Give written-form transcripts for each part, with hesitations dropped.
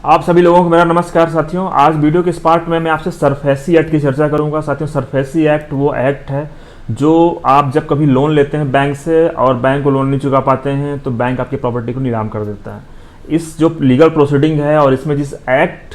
आप सभी लोगों को मेरा नमस्कार साथियों। आज वीडियो के इस पार्ट में मैं आपसे सरफेसी एक्ट की चर्चा करूंगा। साथियों, सरफेसी एक्ट वो एक्ट है जो आप जब कभी लोन लेते हैं बैंक से और बैंक को लोन नहीं चुका पाते हैं तो बैंक आपकी प्रॉपर्टी को नीलाम कर देता है। इस जो लीगल प्रोसीडिंग है और इसमें जिस एक्ट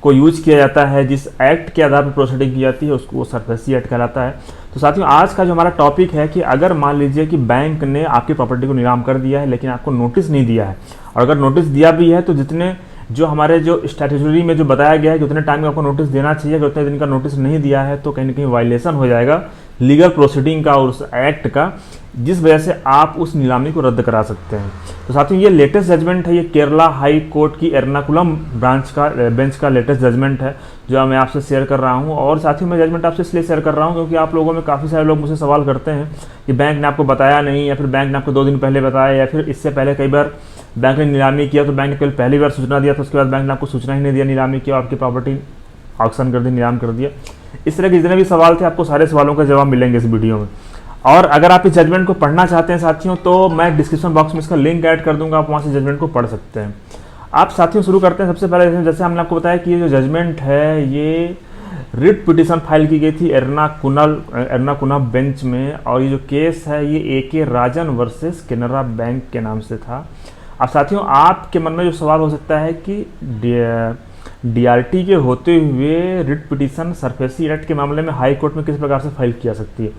को यूज किया जाता है, जिस एक्ट के आधार पर प्रोसीडिंग की जाती है, उसको वो सरफेसी एक्ट कहलाता है। तो साथियों, आज का जो हमारा टॉपिक है कि अगर मान लीजिए कि बैंक ने आपकी प्रॉपर्टी को नीलाम कर दिया है लेकिन आपको नोटिस नहीं दिया है, और अगर नोटिस दिया भी है तो जितने जो हमारे जो स्टैट्यूटरी में जो बताया गया है कि उतने टाइम में आपको नोटिस देना चाहिए, अगर उतने दिन का नोटिस नहीं दिया है तो कहीं ना कहीं वायलेशन हो जाएगा लीगल प्रोसीडिंग का और उस एक्ट का, जिस वजह से आप उस नीलामी को रद्द करा सकते हैं। तो साथियों, ये लेटेस्ट जजमेंट है, ये केरला हाई कोर्ट की एर्नाकुलम बेंच का लेटेस्ट जजमेंट है जो मैं आपसे शेयर कर रहा हूँ। और साथियों, मैं जजमेंट आपसे इसलिए शेयर कर रहा हूँ क्योंकि आप लोगों में काफ़ी सारे लोग मुझसे सवाल करते हैं कि बैंक ने आपको बताया नहीं, या फिर बैंक ने आपको 2 दिन पहले बताया, या फिर इससे पहले कई बार बैंक ने नीलामी किया तो बैंक ने केवल पहली बार सूचना दिया, तो उसके बाद बैंक ने आपको सूचना ही नहीं दिया, नीलामी किया, आपकी प्रॉपर्टी ऑक्शन कर दी, नीलाम कर दिया। इस तरह के जितने भी सवाल थे, आपको सारे सवालों का जवाब मिलेंगे इस वीडियो में। और अगर आप इस जजमेंट को पढ़ना चाहते हैं साथियों, तो मैं डिस्क्रिप्शन बॉक्स में इसका लिंक ऐड कर दूंगा, आप वहाँ से जजमेंट को पढ़ सकते हैं। आप साथियों शुरू करते हैं। सबसे पहले जैसे हमने आपको बताया कि ये जो जजमेंट है ये रिट पिटीशन फाइल की गई थी एर्नाकुलम बेंच में, और ये जो केस है ये ए.के. राजन वर्सेस केनरा बैंक के नाम से था। अब साथियों, आपके मन में जो सवाल हो सकता है कि डीआरटी के होते हुए रिट पिटीशन सरफेसी एक्ट के मामले में हाई कोर्ट में किस प्रकार से फाइल किया सकती है।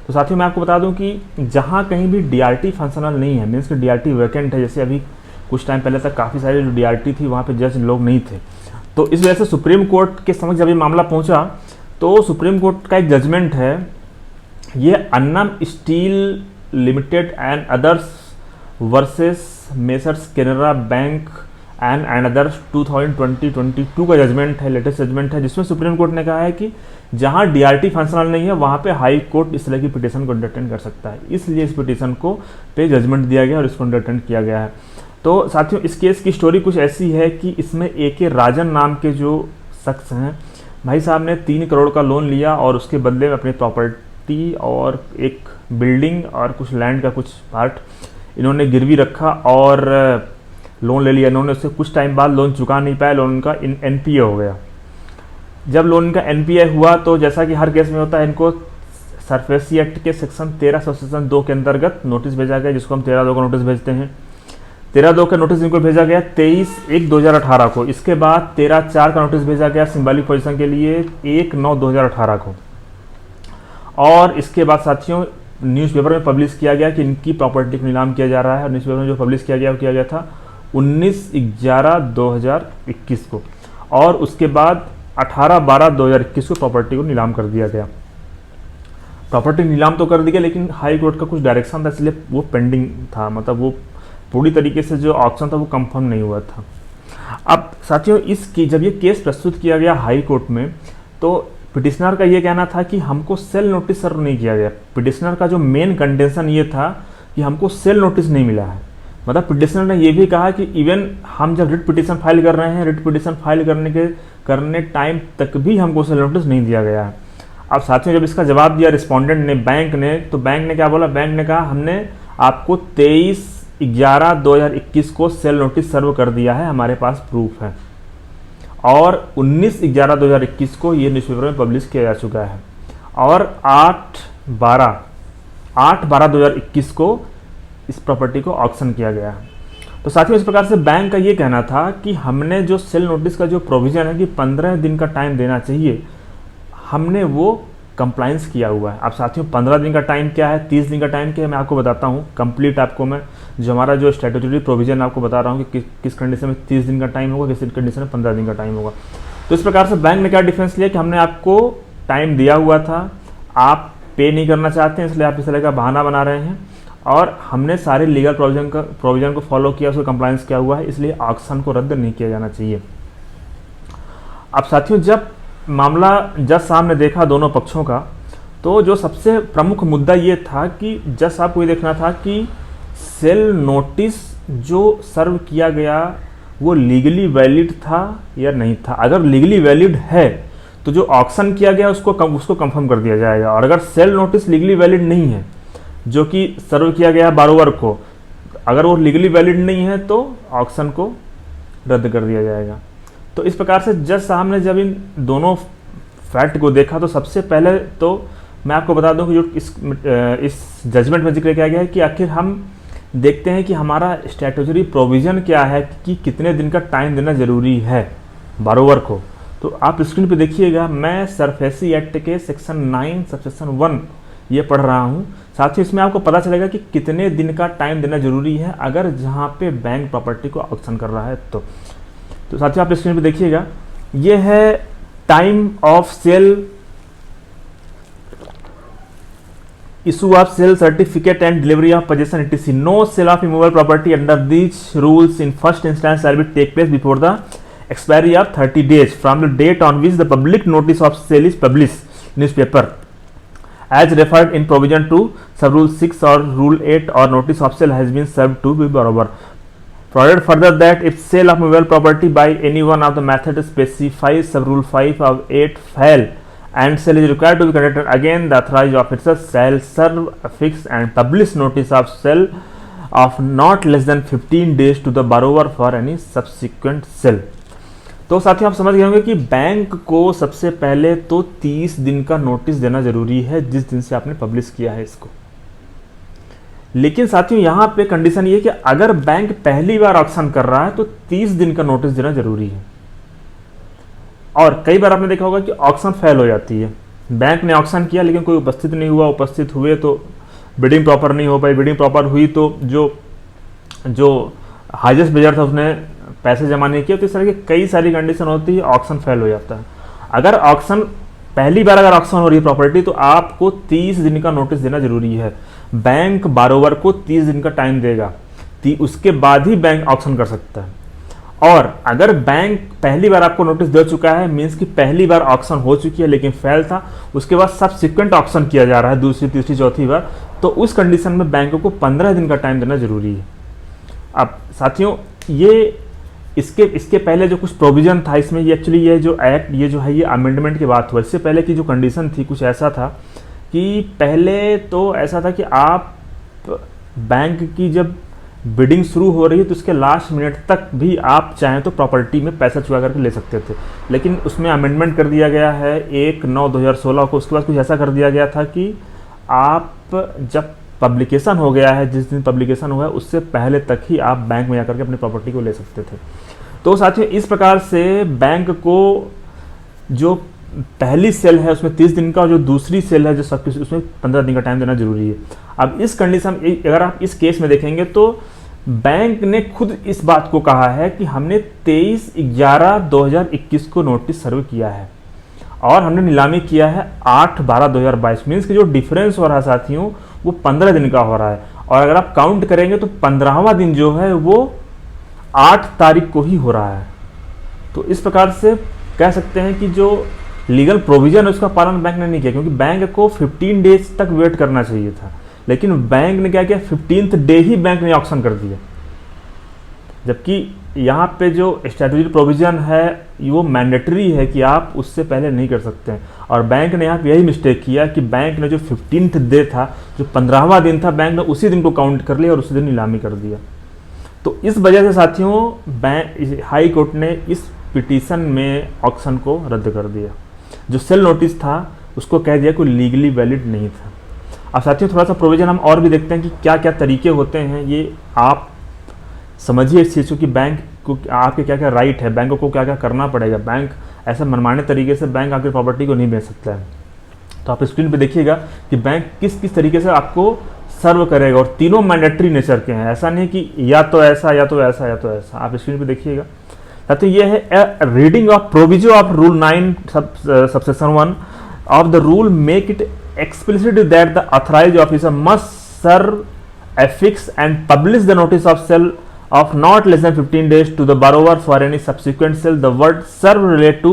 तो साथियों, मैं आपको बता दूं कि जहां कहीं भी डीआरटी फंक्शनल नहीं है, मीन्स कि डीआरटी वैकेंट है, जैसे अभी कुछ टाइम पहले तक काफ़ी सारे जो डीआरटी थी वहाँ पे जज लोग नहीं थे, तो इस वजह से सुप्रीम कोर्ट के समक्ष जब ये मामला पहुँचा तो सुप्रीम कोर्ट का एक जजमेंट है, ये Annam steel limited and others versus messrs Canara bank and others 2022 का जजमेंट है, लेटेस्ट जजमेंट है, जिसमें सुप्रीम कोर्ट ने कहा है कि जहां डीआरटी फंक्शनल नहीं है वहां पे हाई कोर्ट इस तरह की पिटीशन को एंटरटेन कर सकता है। इसलिए इस पिटीशन को पे जजमेंट दिया गया और इसको एंटरटेन किया गया है। तो साथियों, इस केस की स्टोरी कुछ ऐसी है कि इसमें ए.के. राजन नाम के जो शख्स हैं, भाई साहब ने 3 करोड़ का लोन लिया और उसके बदले में अपनी प्रॉपर्टी और एक बिल्डिंग और कुछ लैंड का कुछ पार्ट इन्होंने गिरवी रखा और लोन ले लिया। इन्होंने उससे कुछ टाइम बाद लोन चुका नहीं पाया, लोन का एनपीए हो गया। जब लोन का एनपीए हुआ तो जैसा कि हर केस में होता है, इनको सरफेसी एक्ट के सेक्शन 13 सेक्शन 2 के अंतर्गत नोटिस भेजा गया, जिसको हम 13/2 का नोटिस भेजते हैं। 13/2 का नोटिस इनको भेजा गया 23/1/2018 को। इसके बाद 13/4 का नोटिस भेजा गया सिंबॉलिक पोजीशन के लिए 1/9/2018 को। और इसके बाद साथियों, न्यूज़पेपर में पब्लिश किया गया कि इनकी प्रॉपर्टी को नीलाम किया जा रहा है। और न्यूज़पेपर में जो पब्लिश किया गया वो किया गया था 19/11/2021 को, और उसके बाद 18/12/2021 को प्रॉपर्टी को नीलाम कर दिया गया। प्रॉपर्टी नीलाम तो कर दी गई, लेकिन हाई कोर्ट का कुछ डायरेक्शन था, इसलिए वो पेंडिंग था, मतलब वो पूरी तरीके से जो ऑप्शन था वो कंफर्म नहीं हुआ था। अब साथियों, जब ये केस प्रस्तुत किया गया हाई कोर्ट में तो पिटिशनर का ये कहना था कि हमको सेल नोटिस सर्व नहीं किया गया। पिटिशनर का जो मेन कंटेंशन ये था कि हमको सेल नोटिस नहीं मिला है। मतलब पिटिशनर ने ये भी कहा कि इवन हम जब रिट पिटिशन फाइल कर रहे हैं, रिट पिटिशन फाइल करने टाइम तक भी हमको सेल नोटिस नहीं दिया गया है। अब साथियों, जब इसका जवाब दिया रिस्पोंडेंट ने, बैंक ने, तो बैंक ने क्या बोला? बैंक ने कहा हमने आपको 23/11/2021 को सेल नोटिस सर्व कर दिया है, हमारे पास प्रूफ है। और 19/11/2021 को ये न्यूज़पेपर में पब्लिश किया जा चुका है। और 8/12/2021 को इस प्रॉपर्टी को ऑक्शन किया गया है। तो साथियों, इस प्रकार से बैंक का ये कहना था कि हमने जो सेल नोटिस का जो प्रोविज़न है कि 15 दिन का टाइम देना चाहिए, हमने वो कंप्लाइंस किया हुआ है। अब साथियों, 15 दिन का टाइम क्या है, 30 दिन का टाइम क्या है, मैं आपको बताता हूँ कंप्लीट। आपको मैं जो हमारा जो स्टैट्यूटरी प्रोविज़न आपको बता रहा हूँ कि किस कंडीशन में 30 दिन का टाइम होगा, किस कंडीशन में 15 दिन का टाइम होगा। तो इस प्रकार से बैंक ने क्या डिफेंस लिया कि हमने आपको टाइम दिया हुआ था, आप पे नहीं करना चाहते हैं, इसलिए आप इस तरह का बहाना बना रहे हैं, और हमने सारे लीगल प्रोविज़न को फॉलो किया, उसको कंप्लाइंस किया हुआ है, इसलिए ऑक्शन को रद्द नहीं किया जाना चाहिए। अब साथियों, जब मामला जज साहब ने देखा दोनों पक्षों का, तो जो सबसे प्रमुख मुद्दा ये था कि जज साहब को ये देखना था कि सेल नोटिस जो सर्व किया गया वो लीगली वैलिड था या नहीं था। अगर लीगली वैलिड है तो जो ऑक्शन किया गया उसको कंफर्म कर दिया जाएगा, और अगर सेल नोटिस लीगली वैलिड नहीं है जो कि सर्व किया गया है बारोवर को, अगर वो लीगली वैलिड नहीं है तो ऑक्शन को रद्द कर दिया जाएगा। तो इस प्रकार से जज साहब ने जब इन दोनों फैक्ट को देखा तो सबसे पहले तो मैं आपको बता दूं कि जो इस जजमेंट में जिक्र किया गया है कि आखिर हम देखते हैं कि हमारा स्टैट्यूटरी प्रोविज़न क्या है कि कितने दिन का टाइम देना ज़रूरी है बारोवर को। तो आप स्क्रीन पे देखिएगा, मैं सरफेसी एक्ट के सेक्शन 9 सबसेक्शन 1 ये पढ़ रहा हूँ। साथ ही इसमें आपको पता चलेगा कि कितने दिन का टाइम देना जरूरी है अगर जहाँ पे बैंक प्रॉपर्टी को ऑक्शन कर रहा है। तो साथियों आप स्क्रीन पे देखिएगा, ये है time of sale, issue of sale certificate and delivery of possession etc. No sale of immovable property under these rules in first instance shall be take place before the expiry of 30 days from the date on which the public notice of sale is published newspaper as referred in provision to sub rule 6 or rule 8 or notice of sale has been served to be borrower. Provided further that if sale of movable property by any one of the methods specified sub rule 5 of 8 fail and sale is required to be conducted again, the authorized officer shall serve a fixed and publish notice of sale of not less than 15 days to the borrower for any subsequent sale. तो साथियों आप समझ गए होंगे कि bank को सबसे पहले तो 30 दिन का नोटिस देना जरूरी है जिस दिन से आपने पब्लिश किया है इसको। लेकिन साथियों यहाँ पे कंडीशन ये कि अगर बैंक पहली बार ऑक्शन कर रहा है तो 30 दिन का नोटिस देना जरूरी है। और कई बार आपने देखा होगा कि ऑक्शन फेल हो जाती है, बैंक ने ऑक्शन किया लेकिन कोई उपस्थित नहीं हुआ, उपस्थित हुए तो बिडिंग प्रॉपर नहीं हो पाई, बिडिंग प्रॉपर हुई तो जो हाईएस्ट बिडर था उसने पैसे जमा नहीं किया। तो इस तरह की कई सारी कंडीशन होती है, ऑक्शन फेल हो जाता है। अगर ऑक्शन पहली बार अगर ऑक्शन हो रही है प्रॉपर्टी तो आपको 30 दिन का नोटिस देना जरूरी है। बैंक बारोवर को 30 दिन का टाइम देगा, उसके बाद ही बैंक ऑक्शन कर सकता है। और अगर बैंक पहली बार आपको नोटिस दे चुका है मींस कि पहली बार ऑक्शन हो चुकी है लेकिन फेल था, उसके बाद सब्सिक्वेंट ऑक्शन किया जा रहा है दूसरी तीसरी चौथी बार, तो उस कंडीशन में बैंक को 15 दिन का टाइम देना जरूरी है। अब साथियों ये इसके पहले जो कुछ प्रोविजन था इसमें, ये एक्चुअली ये जो एक्ट ये जो है ये अमेंडमेंट की बात हुआ। इससे पहले की जो कंडीशन थी कुछ ऐसा था कि पहले तो ऐसा था कि आप बैंक की जब बिडिंग शुरू हो रही है तो उसके लास्ट मिनट तक भी आप चाहें तो प्रॉपर्टी में पैसा चुका करके ले सकते थे। लेकिन उसमें अमेंडमेंट कर दिया गया है 1/9/2016 को। उसके बाद कुछ ऐसा कर दिया गया था कि आप जब पब्लिकेशन हो गया है, जिस दिन पब्लिकेशन हुआ है उससे पहले तक ही आप बैंक में जाकर के अपनी प्रॉपर्टी को ले सकते थे। तो साथियों इस प्रकार से बैंक को जो पहली सेल है उसमें 30 दिन का और जो दूसरी सेल है जो सब कुछ उसमें 15 दिन का टाइम देना जरूरी है। अब इस कंडीशन अगर आप इस केस में देखेंगे तो बैंक ने खुद इस बात को कहा है कि हमने 23/11/2021 को नोटिस सर्व किया है और हमने नीलामी किया है 8/12/2022। मीन्स कि जो डिफरेंस हो रहा है साथियों वो 15 दिन का हो रहा है। और अगर आप काउंट करेंगे तो 15वां दिन जो है वो 8 तारीख को ही हो रहा है। तो इस प्रकार से कह सकते हैं कि जो लीगल प्रोविजन है उसका पालन बैंक ने नहीं किया, क्योंकि बैंक को 15 डेज तक वेट करना चाहिए था। लेकिन बैंक ने क्या किया, 15th डे ही बैंक ने ऑक्शन कर दिया। जबकि यहाँ पे जो स्टैट्यूटरी प्रोविजन है वो मैंडेटरी है कि आप उससे पहले नहीं कर सकते हैं। और बैंक ने यहाँ पे यही मिस्टेक किया कि बैंक ने जो 15th डे था, जो 15वां दिन था, बैंक ने उसी दिन को काउंट कर लिया और उसी दिन नीलामी कर दिया। तो इस वजह से साथियों बैंक हाई कोर्ट ने इस पिटीशन में ऑक्शन को रद्द कर दिया। जो सेल नोटिस था उसको कह दिया कोई लीगली वैलिड नहीं था। अब साथियों थोड़ा सा प्रोविजन हम और भी देखते हैं कि क्या क्या तरीके होते हैं, ये आप समझिए इस चीज़ को कि बैंक को आपके क्या क्या राइट है, बैंक को क्या क्या करना पड़ेगा। बैंक ऐसे मनमाने तरीके से बैंक आपकी प्रॉपर्टी को नहीं बेच सकता है। तो आप स्क्रीन पे देखिएगा कि बैंक किस किस तरीके से आपको सर्व करेगा, और तीनों मैंडेटरी नेचर के हैं। ऐसा नहीं कि या तो ऐसा या तो ऐसा या तो ऐसा। आप स्क्रीन पे देखिएगा साथियों, ये है reading of provision of rule 9 subsection 1 of the rule make it explicit that the authorized officer must serve affix and publish the notice of sale of not less than 15 days to the borrower for any subsequent sale. The word serve relate to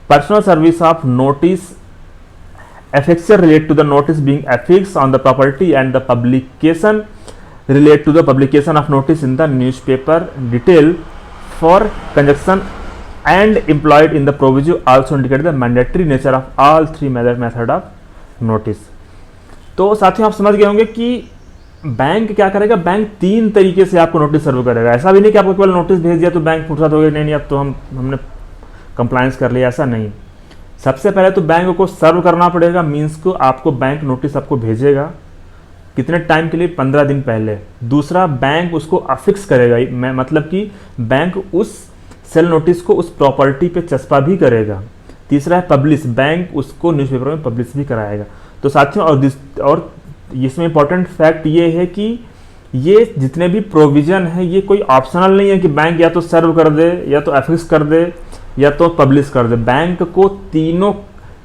personal service of notice. Affixure relate to the notice being affixed on the property, and the publication relate to the publication of notice in the newspaper. Detail for conjunction and employed in the provision also indicate the mandatory nature of all three method of notice. तो साथियों आप समझ गए होंगे कि bank क्या करेगा, bank 3 तरीके से आपको नोटिस सर्व करेगा। ऐसा भी नहीं कि आपको केवल नोटिस भेज दिया तो बैंक फुर्सत हो गई, नहीं अब तो हमने कंप्लायंस कर लिया, ऐसा नहीं। सबसे पहले तो बैंक को सर्व करना पड़ेगा, मीन्स को आपको बैंक नोटिस आपको भेजेगा, कितने टाइम के लिए, 15 दिन पहले। दूसरा, बैंक उसको अफिक्स करेगा, मतलब कि बैंक उस सेल नोटिस को उस प्रॉपर्टी पे चस्पा भी करेगा। तीसरा है पब्लिश, बैंक उसको न्यूज़पेपर में पब्लिश भी कराएगा। तो साथियों, और इसमें इंपॉर्टेंट फैक्ट ये है कि ये जितने भी प्रोविज़न है ये कोई ऑप्शनल नहीं है कि बैंक या तो सर्व कर दे, या तो अफिक्स कर दे, या तो पब्लिश कर दे। बैंक को तीनों,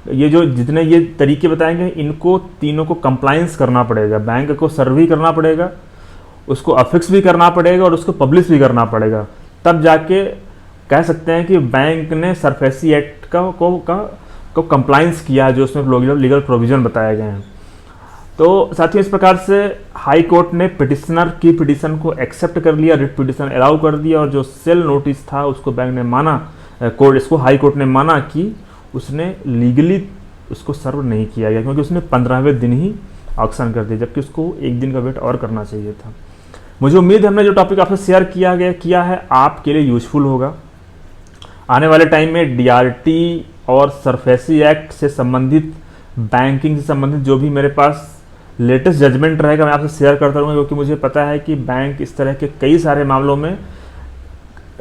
ये जो जितने ये तरीके बताएंगे, इनको तीनों को कंप्लायंस करना पड़ेगा। बैंक को सर्व भी करना पड़ेगा, उसको अफिक्स भी करना पड़ेगा और उसको पब्लिश भी करना पड़ेगा। तब जाके कह सकते हैं कि बैंक ने सरफेसी एक्ट को कंप्लायंस किया है, जो उसमें लीगल प्रोविज़न बताए गए हैं। तो साथियों, इस प्रकार से हाई कोर्ट ने पिटिशनर की पिटिशन को एक्सेप्ट कर लिया, रिट पिटिशन अलाउ कर दिया, और जो सेल नोटिस था उसको बैंक ने माना, इसको हाई कोर्ट ने माना कि उसने लीगली उसको सर्व नहीं किया गया, क्योंकि उसने 15वें दिन ही ऑक्शन कर दिया, जबकि उसको एक दिन का वेट और करना चाहिए था। मुझे उम्मीद है हमने जो टॉपिक आपसे शेयर किया है आपके लिए यूजफुल होगा। आने वाले टाइम में डीआरटी और सरफेसी एक्ट से संबंधित, बैंकिंग से संबंधित जो भी मेरे पास लेटेस्ट जजमेंट रहेगा, मैं आपसे शेयर करता रहूँगा, क्योंकि मुझे पता है कि बैंक इस तरह के कई सारे मामलों में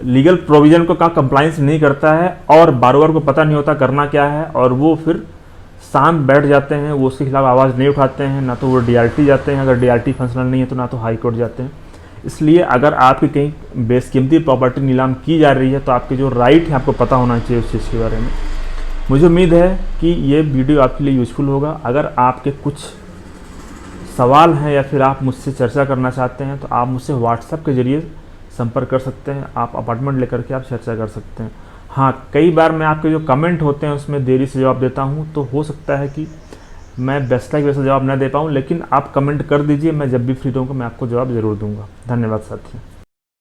लीगल प्रोविज़न को कंप्लायंस नहीं करता है, और बारोवर को पता नहीं होता करना क्या है, और वो फिर शांत बैठ जाते हैं, वो उसके खिलाफ आवाज़ नहीं उठाते हैं, ना तो वो डीआरटी जाते हैं, अगर डीआरटी फंक्शनल नहीं है तो ना तो हाई कोर्ट जाते हैं। इसलिए अगर आपकी कहीं बेशकीमती प्रॉपर्टी नीलाम की जा रही है तो आपके जो राइट है आपको पता होना चाहिए उस चीज़ के बारे में। मुझे उम्मीद है कि ये वीडियो आपके लिए यूज़फुल होगा। अगर आपके कुछ सवाल हैं या फिर आप मुझसे चर्चा करना चाहते हैं तो आप मुझसे व्हाट्सएप के ज़रिए संपर्क कर सकते हैं, आप अपॉइंटमेंट लेकर के आप चर्चा कर सकते हैं। हाँ, कई बार मैं आपके जो कमेंट होते हैं उसमें देरी से जवाब देता हूँ, तो हो सकता है कि मैं वैसा जवाब न दे पाऊँ, लेकिन आप कमेंट कर दीजिए, मैं जब भी फ्री रहूँगा मैं आपको जवाब ज़रूर दूँगा। धन्यवाद साथियों।